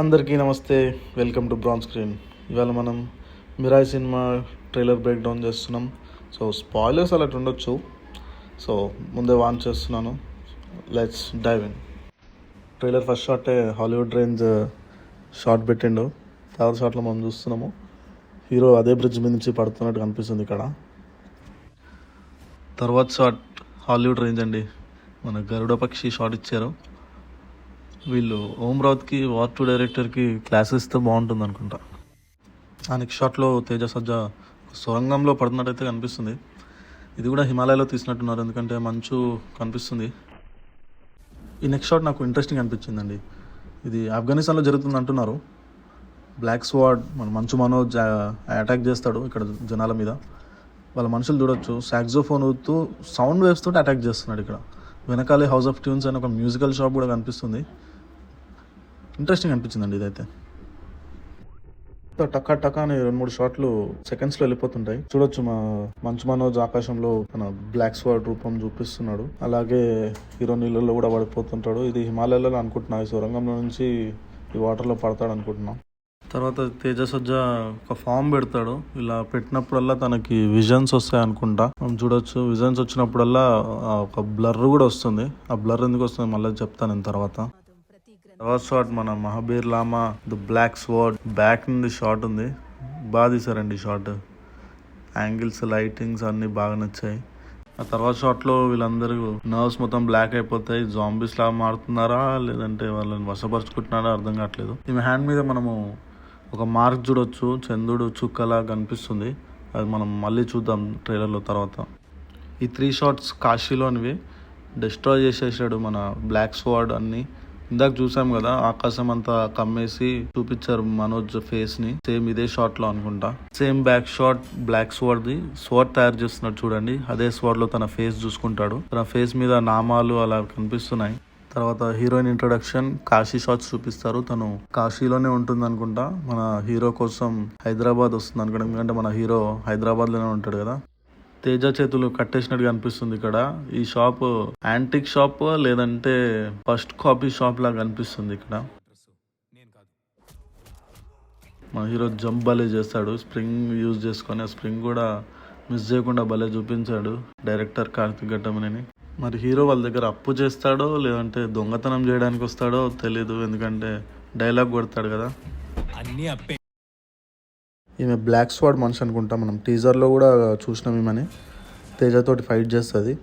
అందరికీ నమస్తే, welcome to bran screen. ఇవాళ మనం Mirai cinema trailer breakdown చేస్తున్నాం. సో స్పాయిలర్స్ అలా ఉండొచ్చు, సో ముందే వార్న్ చేస్తున్నాను. Let's dive in. Trailer first షాటే హాలీవుడ్ రేంజ్ షాట్ పెట్టిండు. తర్వాత షాట్లో మనం చూస్తున్నాము హీరో అదే బ్రిడ్జ్ మీద నుంచి పడుతున్నట్టు కనిపిస్తుంది ఇక్కడ. తర్వాత షాట్ హాలీవుడ్ రేంజ్ అండి, మన గరుడ పక్షి షాట్ ఇచ్చారు. వీళ్ళు ఓం రావుత్కి వార్ 2 డైరెక్టర్కి క్లాసెస్ ఇస్తే బాగుంటుంది అనుకుంటా. ఆ నెక్స్ట్ షాట్లో తేజ సజ్జా సొరంగంలో పడుతున్నట్టయితే కనిపిస్తుంది. ఇది కూడా హిమాలయాలో తీసినట్టున్నారు, ఎందుకంటే మంచు కనిపిస్తుంది. ఈ నెక్స్ట్ షాట్ నాకు ఇంట్రెస్టింగ్ అనిపించిందండి. ఇది ఆఫ్ఘనిస్తాన్లో జరుగుతుంది అంటున్నారు. బ్లాక్ స్వాడ్ మన మంచు మనోజ్ అటాక్ చేస్తాడు ఇక్కడ జనాల మీద. వాళ్ళ మనుషులు చూడొచ్చు, సాక్సోఫోన్ ఊదుతూ సౌండ్ వేవ్స్ తోటి అటాక్ చేస్తున్నాడు. ఇక్కడ వెనకాలే హౌస్ ఆఫ్ ట్యూన్స్ అని ఒక మ్యూజికల్ షాప్ కూడా కనిపిస్తుంది. ఇంట్రెస్టింగ్ అనిపించిందండి ఇదైతే. టకా టకా అని 2-3 షాట్లు సెకండ్స్లో వెళ్ళిపోతుంటాయి. చూడొచ్చు, మా మంచు మనోజ్ ఆకాశంలో మన బ్లాక్ స్వాడ్ రూపం చూపిస్తున్నాడు. అలాగే హీరో నీళ్ళలో కూడా పడిపోతుంటాడు. ఇది హిమాలయాలలో అనుకుంటున్నా, ఈ సొరంగంలో నుంచి ఈ వాటర్లో పడతాడు అనుకుంటున్నాం. తర్వాత తేజ సజ్జా ఒక ఫామ్ పెడతాడు. ఇలా పెట్టినప్పుడల్లా తనకి విజన్స్ వస్తాయి అనుకుంటా. మనం చూడొచ్చు, విజన్స్ వచ్చినప్పుడల్లా ఒక బ్లర్ కూడా వస్తుంది. ఆ బ్లర్ ఎందుకు వస్తుంది మళ్ళీ చెప్తాను నేను తర్వాత షాట్ మన మహాబీర్ లామా ద బ్లాక్ స్వాడ్ బ్యాక్ నుండి షాట్ ఉంది. బాగా తీసారండి షాట్. యాంగిల్స్, లైటింగ్స్ అన్నీ బాగా నచ్చాయి. ఆ తర్వాత షాట్లో వీళ్ళందరూ నర్వ్స్ మొత్తం బ్లాక్ అయిపోతాయి. జాంబీస్ లాగా మారుతున్నారా లేదంటే వాళ్ళని వశపరుచుకుంటున్నారా అర్థం కావట్లేదు. ఈమె హ్యాండ్ మీద మనము ఒక మార్క్ చూడొచ్చు, చంద్రుడు చుక్కలా కనిపిస్తుంది. అది మనం మళ్ళీ చూద్దాం ట్రైలర్లో తర్వాత. ఈ 3 షాట్స్ కాశీలోనివి. డిస్ట్రాయ్ చేసేసాడు మన బ్లాక్ స్వాడ్ అన్ని. ఇందాక చూసాం కదా, ఆకాశం అంతా కమ్మేసి చూపించారు మనోజ్ ఫేస్ ని. సేమ్ ఇదే షాట్ లో అనుకుంటా. Same back shot black squad ది. స్వాడ్ తయారు చేస్తున్నాడు చూడండి. అదే స్వాడ్ లో తన ఫేస్ చూసుకుంటాడు. తన ఫేస్ మీద నామాలు అలా కనిపిస్తున్నాయి. తర్వాత హీరోయిన్ ఇంట్రొడక్షన్, కాశీ షాట్స్ చూపిస్తారు. తను కాశీలోనే ఉంటుంది అనుకుంటా. మన హీరో కోసం హైదరాబాద్ వస్తుంది అనుకుంటా, ఎందుకంటే మన హీరో హైదరాబాద్ లోనే ఉంటాడు కదా. తేజ చేతులు కట్టేసినట్టుగా అనిపిస్తుంది ఇక్కడ. ఈ షాప్ యాంటిక్ షాప్ లేదంటే ఫస్ట్ కాపీ షాప్ లాగా అనిపిస్తుంది ఇక్కడ. మన హీరో జంప్ భలే చేస్తాడు, స్ప్రింగ్ యూజ్ చేసుకొని. ఆ స్ప్రింగ్ కూడా మిస్ చేయకుండా భలే చూపించాడు డైరెక్టర్ కార్తిక్ ఘట్టమనేని. మరి హీరో వాళ్ళ దగ్గర అప్పు చేస్తాడో లేదంటే దొంగతనం చేయడానికి వస్తాడో తెలీదు, ఎందుకంటే డైలాగ్ కొడతాడు కదా. అన్నీ అప్పే. ఈమె బ్లాక్ స్వాడ్ మనిషి అనుకుంటా. మనం టీజర్లో కూడా చూసినాం. ఈమెని తేజతోటి ఫైట్ చేస్తుంది.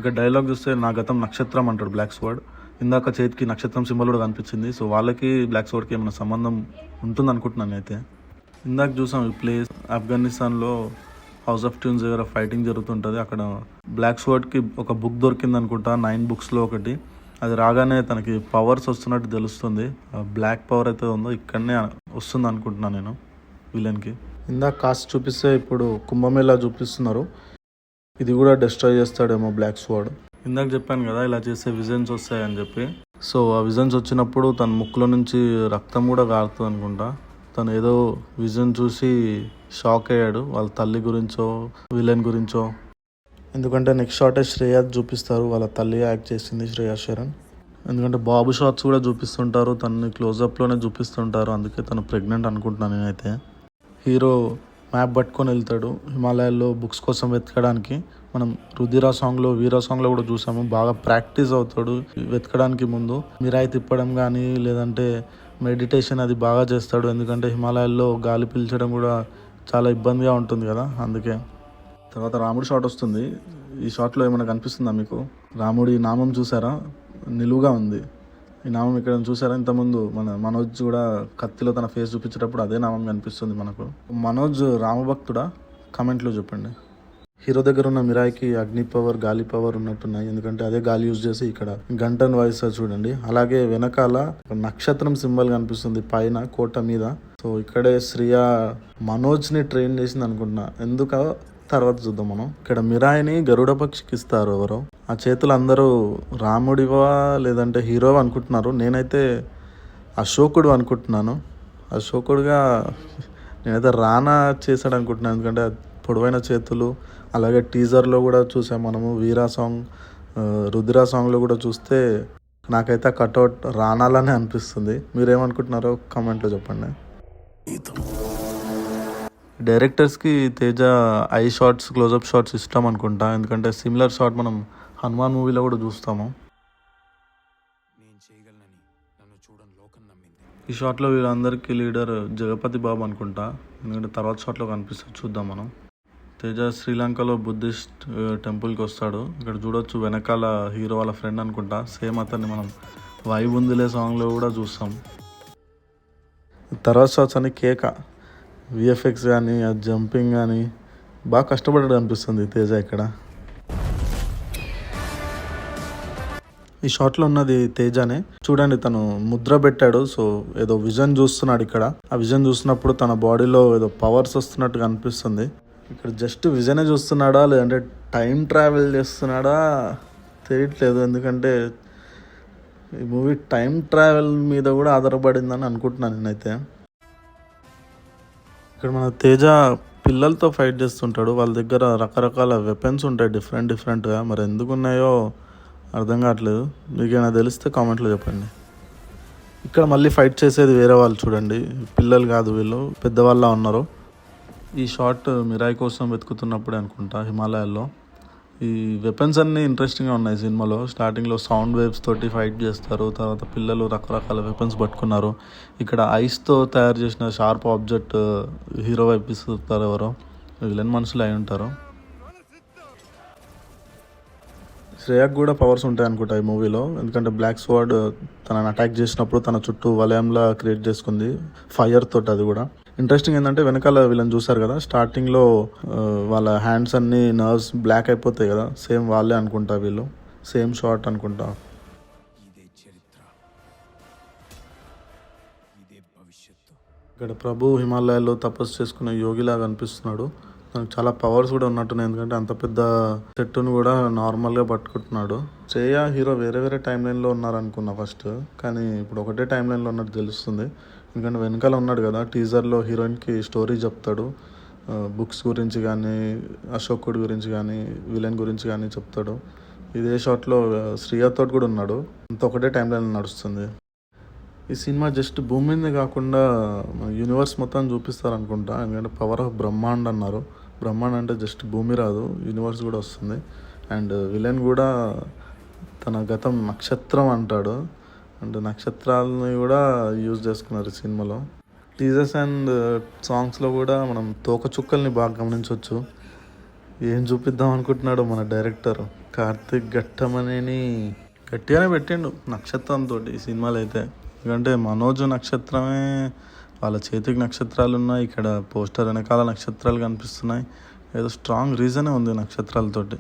ఇక డైలాగ్ చూస్తే నా గతం నక్షత్రం అంటాడు బ్లాక్ స్వాడ్. ఇందాక చేతికి నక్షత్రం సింబల్ కూడా కనిపించింది. సో వాళ్ళకి బ్లాక్ స్వాడ్కి ఏమైనా సంబంధం ఉంటుంది అనుకుంటున్నాను అయితే. ఇందాక చూసాం ఈ ప్లేస్ ఆఫ్ఘనిస్తాన్లో హౌస్ ఆఫ్ ట్యూన్స్ దగ్గర ఫైటింగ్ జరుగుతుంటుంది. అక్కడ బ్లాక్ స్వాడ్కి ఒక బుక్ దొరికింది అనుకుంటా, 9 బుక్స్లో ఒకటి. అది రాగానే తనకి పవర్స్ వస్తున్నట్టు తెలుస్తుంది. బ్లాక్ పవర్ అయితే ఉందో ఇక్కడనే వస్తుంది అనుకుంటున్నాను నేను విలన్కి. ఇందాక కాస్ట్ చూపిస్తే ఇప్పుడు కుంభమేళా చూపిస్తున్నారు. ఇది కూడా డిస్ట్రాయ్ చేస్తాడేమో బ్లాక్ స్వాడ్. ఇందాక చెప్పాను కదా ఇలా చేస్తే విజన్స్ వస్తాయని చెప్పి. సో ఆ విజన్స్ వచ్చినప్పుడు తన ముక్కులో నుంచి రక్తం కూడా కారుతుంది అనుకుంటా. తను ఏదో విజన్ చూసి షాక్ అయ్యాడు, వాళ్ళ తల్లి గురించో విలన్ గురించో. ఎందుకంటే నెక్స్ట్ షాటే శ్రేయా చూపిస్తారు, వాళ్ళ తల్లి యాక్ట్ చేసింది శ్రేయా శరణ్. ఎందుకంటే బాబు షాట్స్ కూడా చూపిస్తుంటారు, తనని క్లోజప్లోనే చూపిస్తుంటారు. అందుకే తను ప్రెగ్నెంట్ అనుకుంటున్నాను నేనైతే. హీరో మ్యాప్ పట్టుకొని వెళ్తాడు హిమాలయాల్లో బుక్స్ కోసం వెతకడానికి. మనం రుధిరా సాంగ్లో, వీరా సాంగ్లో కూడా చూసాము. బాగా ప్రాక్టీస్ అవుతాడు వెతకడానికి. ముందు మిరాయి తిప్పడం కానీ లేదంటే మెడిటేషన్ అది బాగా చేస్తాడు, ఎందుకంటే హిమాలయాల్లో గాలి పీల్చడం కూడా చాలా ఇబ్బందిగా ఉంటుంది కదా, అందుకే. తర్వాత రాముడి షాట్ వస్తుంది. ఈ షాట్లో ఏమైనా కనిపిస్తుందా మీకు? రాముడి నామం చూసారా, నిలువుగా ఉంది. ఈ నామం ఇక్కడ చూసారా? ఇంతకుముందు మన మనోజ్ కూడా కత్తిలో తన ఫేస్ చూపించేటప్పుడు అదే నామం కనిపిస్తుంది మనకు. మనోజ్ రామభక్తుడా? కామెంట్లో చెప్పండి. హీరో దగ్గర ఉన్న మిరాయికి అగ్ని పవర్, గాలి పవర్ ఉన్నట్టున్నాయి, ఎందుకంటే అదే గాలి యూజ్ చేసి ఇక్కడ గంటన్ వాయిస్ చూడండి. అలాగే వెనకాల నక్షత్రం సింబల్ కనిపిస్తుంది పైన కోట మీద. సో ఇక్కడే శ్రియా మనోజ్ని ట్రైన్ చేసింది అనుకుంటున్నా. ఎందుక తర్వాత చూద్దాం మనం. ఇక్కడ మిరాయిని గరుడ పక్షికి ఇస్తారు ఎవరో. ఆ చేతులు అందరూ రాముడివా లేదంటే హీరోవా అనుకుంటున్నారు. నేనైతే అశోకుడు అనుకుంటున్నాను. అశోకుడుగా నేనైతే రానా చేశాడు అనుకుంటున్నాను. ఎందుకంటే పొడవైన చేతులు, అలాగే టీజర్లో కూడా చూసాం మనము. వీరా సాంగ్, రుద్రా సాంగ్లో కూడా చూస్తే నాకైతే ఆ కట్అవుట్ రానాలానే అనిపిస్తుంది. మీరేమనుకుంటున్నారో కామెంట్లో చెప్పండి. డైరెక్టర్స్కి Teja eye shots, close up shots ఇష్టం అనుకుంటా. ఎందుకంటే సిమిలర్ షాట్ మనం హనుమాన్ మూవీలో కూడా చూస్తాము. ఈ షాట్లో వీళ్ళందరికీ లీడర్ జగపతి బాబు అనుకుంటా. ఎందుకంటే తర్వాత షాట్లో కనిపిస్తుంది, చూద్దాం మనం. తేజ శ్రీలంకలో బుద్ధిస్ట్ టెంపుల్కి వస్తాడు. ఇక్కడ చూడొచ్చు వెనకాల హీరో వాళ్ళ ఫ్రెండ్ అనుకుంటా. సేమ్ అతన్ని మనం వైబ్ ఉందిలే సాంగ్లో కూడా చూస్తాం. తర్వాత షాట్స్ అని కేక, విఎఫ్ఎక్స్ కానీ, ఆ జంపింగ్ కానీ బాగా కష్టపడ్డాడు అనిపిస్తుంది తేజ ఇక్కడ. ఈ షాట్లో ఉన్నది తేజనే. చూడండి, తను ముద్ర పెట్టాడు. సో ఏదో విజన్ చూస్తున్నాడు ఇక్కడ. ఆ విజన్ చూసినప్పుడు తన బాడీలో ఏదో పవర్స్ వస్తున్నట్టుగా అనిపిస్తుంది. ఇక్కడ జస్ట్ విజనే చూస్తున్నాడా లేదంటే టైం ట్రావెల్ చేస్తున్నాడా తెలియట్లేదు. ఎందుకంటే ఈ మూవీ టైం ట్రావెల్ మీద కూడా ఆధారపడిందని అనుకుంటున్నాను నేనైతే. ఇక్కడ మన తేజ పిల్లలతో ఫైట్ చేస్తుంటాడు. వాళ్ళ దగ్గర రకరకాల వెపన్స్ ఉంటాయి, డిఫరెంట్గా. మరి ఎందుకు ఉన్నాయో అర్థం కావట్లేదు. మీకు ఏమైనా తెలిస్తే కామెంట్లో చెప్పండి. ఇక్కడ మళ్ళీ ఫైట్ చేసేది వేరే వాళ్ళు చూడండి. పిల్లలు కాదు, వీళ్ళు పెద్దవాళ్ళ ఉన్నారు. ఈ షాట్ మిరాయి కోసం వెతుకుతున్నప్పుడే అనుకుంటా, హిమాలయాల్లో. ఈ వెపన్స్ అన్నీ ఇంట్రెస్టింగ్గా ఉన్నాయి సినిమాలో. స్టార్టింగ్లో సౌండ్ వేవ్స్ తోటి ఫైట్ చేస్తారు. తర్వాత పిల్లలు రకరకాల వెపన్స్ పట్టుకున్నారు. ఇక్కడ ఐస్తో తయారు చేసిన షార్ప్ ఆబ్జెక్ట్ హీరో వైపు ఇస్తారు ఎవరో. విలన్ మనుషులు అయి ఉంటారు. శ్రేయాకు కూడా పవర్స్ ఉంటాయి అనుకుంటా ఈ మూవీలో. ఎందుకంటే బ్లాక్ స్వార్డ్ తనని అటాక్ చేసినప్పుడు తన చుట్టూ వలయంలా క్రియేట్ చేసుకుంది ఫైర్ తోటి. అది కూడా ఇంట్రెస్టింగ్ ఏంటంటే వెనకాల వీళ్ళని చూసారు కదా, స్టార్టింగ్లో వాళ్ళ హ్యాండ్స్ అన్ని నర్వ్స్ బ్లాక్ అయిపోతాయి కదా, సేమ్ వాళ్ళే అనుకుంటా వీళ్ళు. సేమ్ షాట్ అనుకుంటా. ఇక్కడ ప్రభు హిమాలయాల్లో తపస్సు చేసుకున్న యోగిలాగా అనిపిస్తున్నాడు. తనకు చాలా పవర్స్ కూడా ఉన్నట్టున్నాయి. ఎందుకంటే అంత పెద్ద చెట్టును కూడా నార్మల్గా పట్టుకుంటున్నాడు. శ్రేయ హీరో వేరే టైం లైన్లో ఉన్నారనుకున్నా ఫస్ట్, కానీ ఇప్పుడు ఒకటే టైం లైన్లో ఉన్నట్టు తెలుస్తుంది. ఎందుకంటే వెనకాల ఉన్నాడు కదా, టీజర్లో హీరోయిన్కి స్టోరీ చెప్తాడు. బుక్స్ గురించి కానీ, అశోకుడి గురించి కానీ, విలన్ గురించి కానీ చెప్తాడు. ఇదే షాట్లో శ్రీయతో కూడా ఉన్నాడు. అంత ఒకటే టైం లైన్ నడుస్తుంది. ఈ సినిమా జస్ట్ భూమి మీదే కాకుండా యూనివర్స్ మొత్తం చూపిస్తారు అనుకుంటా. ఎందుకంటే పవర్ ఆఫ్ బ్రహ్మాండ్ అన్నారు. బ్రహ్మాండ్ అంటే జస్ట్ భూమి రాదు, యూనివర్స్ కూడా వస్తుంది. అండ్ విలన్ కూడా తన గతం నక్షత్రం అంటాడు. అంటే నక్షత్రాలని కూడా యూజ్ చేసుకున్నారు ఈ సినిమాలో. టీజర్స్ అండ్ సాంగ్స్లో కూడా మనం తోకచుక్కల్ని బాగా గమనించవచ్చు. ఏం చూపిద్దాం అనుకుంటున్నాడు మన డైరెక్టర్ కార్తిక్ ఘట్టమనేని. గట్టిగానే పెట్టిండు నక్షత్రంతో ఈ సినిమాలో అయితే. ఎందుకంటే మనోజ్ నక్షత్రమే, వాళ్ళ చేతికి నక్షత్రాలు ఉన్నాయి. ఇక్కడ పోస్టర్ వెనకాల నక్షత్రాలు కనిపిస్తున్నాయి. ఏదో స్ట్రాంగ్ రీజనే ఉంది నక్షత్రాలతోటి.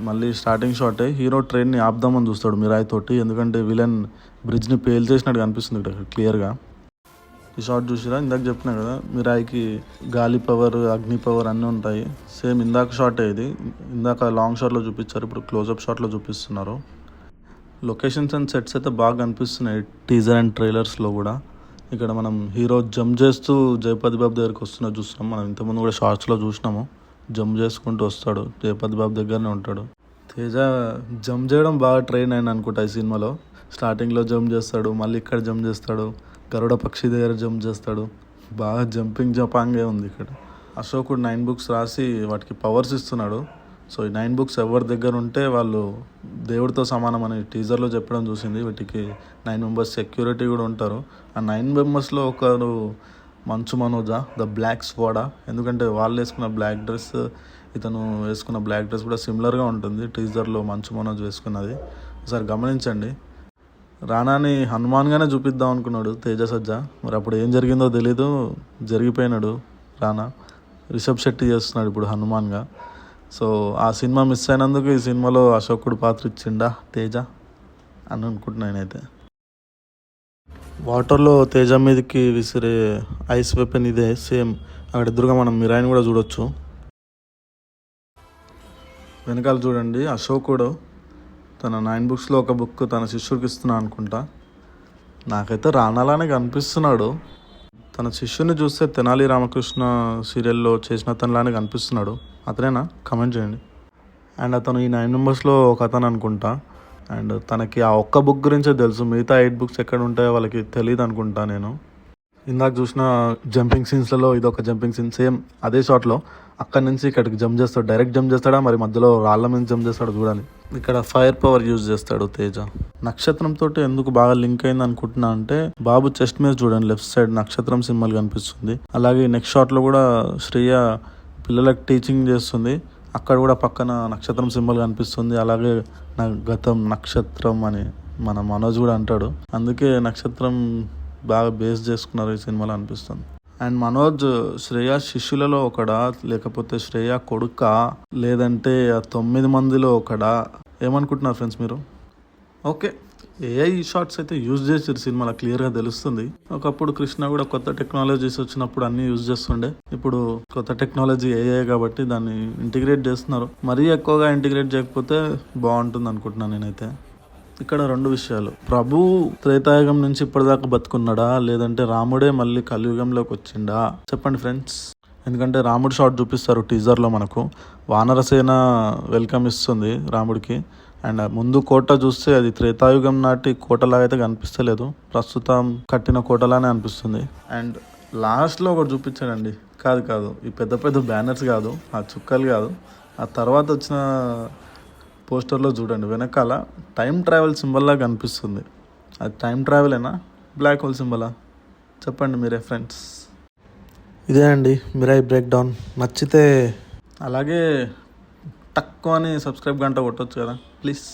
మళ్ళీ స్టార్టింగ్ షాటే హీరో ట్రైన్ని ఆపుదామని చూస్తాడు మిరాయి తోటి. ఎందుకంటే విలన్ బ్రిడ్జ్ని పేల్ చేసినట్టు కనిపిస్తుంది ఇక్కడ క్లియర్గా. ఈ షాట్ చూసిరా, ఇందాక చెప్పినా కదా మిరాయికి గాలి పవర్, అగ్ని పవర్ అన్నీ ఉంటాయి. సేమ్ ఇందాక షాటే ఇది. ఇందాక లాంగ్ షాట్లో చూపించారు, ఇప్పుడు క్లోజప్ షాట్లో చూపిస్తున్నారు. లొకేషన్స్ అండ్ సెట్స్ అయితే బాగా కనిపిస్తున్నాయి టీజర్ అండ్ ట్రైలర్స్లో కూడా. ఇక్కడ మనం హీరో జంప్ చేస్తూ జయపతి బాబు దగ్గరికి వస్తున్నది చూస్తున్నాం. మనం ఇంతకుముందు కూడా షార్ట్స్లో చూసినాము. జంప్ చేసుకుంటూ వస్తాడు, జయపతి బాబు దగ్గరనే ఉంటాడు. తేజ జంప్ చేయడం బాగా ట్రైన్ అయింది అనుకుంటా ఈ సినిమాలో. స్టార్టింగ్లో జంప్ చేస్తాడు, మళ్ళీ ఇక్కడ జంప్ చేస్తాడు, గరుడ పక్షి దగ్గర జంప్ చేస్తాడు. బాగా జంపాంగే ఉంది ఇక్కడ. అశోకుడు 9 books రాసి వాటికి పవర్స్ ఇస్తున్నాడు. సో ఈ 9 books ఎవరి దగ్గర ఉంటే వాళ్ళు దేవుడితో సమానం అని టీజర్లో చెప్పడం చూసింది. వీటికి 9 members సెక్యూరిటీ కూడా ఉంటారు. ఆ 9 members ఒకరు మంచు మనోజా, ద బ్లాక్ స్వాడా. ఎందుకంటే వాళ్ళు వేసుకున్న బ్లాక్ డ్రెస్, ఇతను వేసుకున్న బ్లాక్ డ్రెస్ కూడా సిమిలర్గా ఉంటుంది టీజర్లో మంచు మనోజ్ వేసుకున్నది. ఒకసారి గమనించండి. రానాని హనుమాన్గానే చూపిద్దాం అనుకున్నాడు తేజ సజ్జా. మరి అప్పుడు ఏం జరిగిందో తెలీదు, జరిగిపోయినాడు రానా. రిషబ్ శెట్టి చేస్తున్నాడు ఇప్పుడు హనుమాన్గా. సో ఆ సినిమా మిస్ అయినందుకు ఈ సినిమాలో అశోకుడు పాత్ర ఇచ్చిండా తేజ అని అనుకుంటున్నాను నేనైతే. వాటర్లో తేజ మీదకి విసిరే ఐస్ వెపన్ ఇదే సేమ్. అక్కడ ఎదురుగా మనం మిరాయిని కూడా చూడొచ్చు. వెనకాల చూడండి అశోకుడు తన 9 బుక్స్లో ఒక బుక్ తన శిష్యుడికి ఇస్తున్నా అనుకుంటా. నాకైతే రానాలానే కనిపిస్తున్నాడు. తన శిష్యుని చూస్తే తెనాలి రామకృష్ణ సీరియల్లో చేసిన అతనిలానే కనిపిస్తున్నాడు. అతనేనా? కమెంట్ చేయండి. అండ్ అతను ఈ 9 మెంబర్స్లో ఒక అతను అనుకుంటా. అండ్ తనకి ఆ ఒక్క బుక్ గురించే తెలుసు, మిగతా 8 బుక్స్ ఎక్కడ ఉంటాయో వాళ్ళకి తెలియదు అనుకుంటా. నేను ఇందాక చూసిన జంపింగ్ సీన్స్లలో ఇదొక జంపింగ్ సీన్, సేమ్ అదే షాట్లో అక్కడి నుంచి ఇక్కడికి జంప్ చేస్తాడు. డైరెక్ట్ జంప్ చేస్తాడా, మరి మధ్యలో రాళ్ళ మీద జంప్ చేస్తాడు చూడాలి. ఇక్కడ ఫైర్ పవర్ యూజ్ చేస్తాడు తేజ. నక్షత్రంతో ఎందుకు బాగా లింక్ అయింది అనుకుంటున్నా అంటే, బాబు చెస్ట్ మీద చూడండి లెఫ్ట్ సైడ్ నక్షత్రం సింబల్ కనిపిస్తుంది. అలాగే నెక్స్ట్ షాట్లో కూడా శ్రేయ పిల్లలకు టీచింగ్ చేస్తుంది, అక్కడ కూడా పక్కన నక్షత్రం సింబల్ కనిపిస్తుంది. అలాగే నా గతం నక్షత్రం అని మన మనోజ్ కూడా అంటాడు. అందుకే నక్షత్రం బాగా బేస్ చేసుకున్నారు ఈ సినిమాలో అనిపిస్తుంది. అండ్ మనోజ్ శ్రేయ శిష్యులలో ఒకడా, లేకపోతే శ్రేయ కొడుక, లేదంటే ఆ 9 మందిలో ఒకడా, ఏమనుకుంటున్నారు ఫ్రెండ్స్ మీరు? ఓకే, ఏఐ షార్ట్స్ అయితే యూజ్ చేసారు సినిమాలో, క్లియర్గా తెలుస్తుంది. ఒకప్పుడు కృష్ణ కూడా కొత్త టెక్నాలజీస్ వచ్చినప్పుడు అన్నీ యూజ్ చేస్తుండే. ఇప్పుడు కొత్త టెక్నాలజీ ఏఐ కాబట్టి దాన్ని ఇంటిగ్రేట్ చేస్తున్నారు. మరీ ఎక్కువగా ఇంటిగ్రేట్ చేయకపోతే బాగుంటుంది అనుకుంటున్నాను నేనైతే. ఇక్కడ 2 విషయాలు, ప్రభు త్రేతాయుగం నుంచి ఇప్పటిదాకా బతుకున్నాడా, లేదంటే రాముడే మళ్ళీ కలియుగంలోకి వచ్చిండా? చెప్పండి ఫ్రెండ్స్. ఎందుకంటే రాముడు షాట్ చూపిస్తారు టీజర్లో మనకు, వానరసేన వెల్కమ్ ఇస్తుంది రాముడికి. అండ్ ముందు కోట చూస్తే అది త్రేతాయుగం నాటి కోటలాగా అయితే కనిపిస్తలేదు, ప్రస్తుతం కట్టిన కోటలానే అనిపిస్తుంది. అండ్ లాస్ట్లో ఒకటి చూపించాడండి, కాదు ఈ పెద్ద పెద్ద బ్యానర్స్ కాదు, ఆ చుక్కలు కాదు, ఆ తర్వాత వచ్చిన పోస్టర్లో చూడండి వెనకాల టైం ట్రావెల్ సింబల్లా కనిపిస్తుంది. అది టైం ట్రావెలేనా, బ్లాక్ హోల్ సింబలా? చెప్పండి మీరే ఫ్రెండ్స్. ఇదే అండి మిరాయి బ్రేక్ డౌన్. నచ్చితే అలాగే టక్కు అని సబ్స్క్రైబ్ గంట కొట్టొచ్చు కదా ప్లీజ్.